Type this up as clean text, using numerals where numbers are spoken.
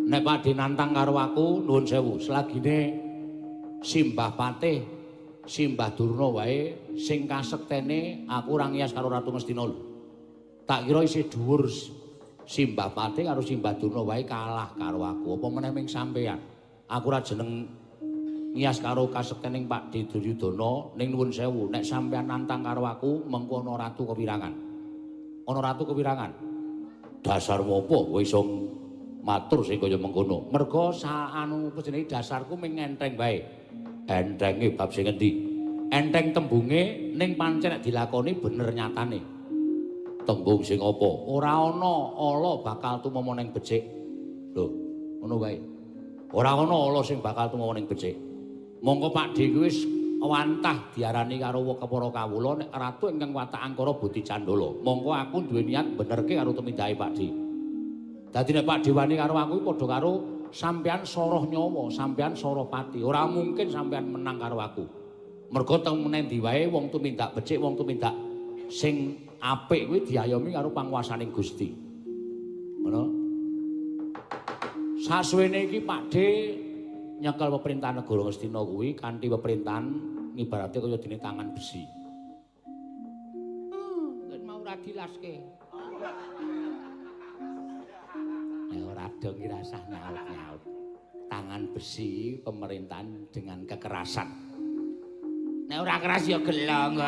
Nek Pakde nantang karo aku nuwun sewu, selagine Simbah Patih, Simbah Durna wae sing kasektene aku ora ngiyas karo Ratu Ngastina lho. Tak kira isih dhuwur Simbah Patih karo Simbah Durna wae kalah karo aku. Apa meneh ming sampean? Aku ora jeneng ngiyas karo kasektening Pakde Duryudana ning nuwun sewu, nek sampean nantang karo aku mengko ana ratu kewirangan. Ana ratu kewirangan. Dasarmu apa kowe iso matur sing kaya mengkono? Merga saanu apa jenenge dasarku ming enteng wae. Entenge bab sing endi? Enteng tembunge ning pancen nek dilakoni bener nyatane. Tembung sing apa? Ora ana ala bakal tumama ning becik. Lho, ngono wae. Ora ana ala sing bakal tumama ning becik. Monggo Pakde kuwi wis wantah diarani karo para kawula nek ratu ingkang watak angkara Budi Candala. Monggo aku duwe niat benerke karo tumindahe Pakde. Dadi nek Pakde wani karo aku padha karo sampean soroh nyawa, sampean soroh pati. Ora mungkin sampean menang karo aku. Mergo temene ndi wae wong tumindak becik, wong tumindak sing apik kuwi diayomi karo panguwasaning Gusti. Ngono. Sasuwene iki Pakde nyekel pemerintahan negara Ngastina kuwi kanthi pemerintahan ngibarate kaya dene tangan besi. Yen mau ora dilaske. Ora dong ora usah nyaut-nyaut. Tangan besi pemerintahan dengan kekerasan. Nek ora keras ya gelong.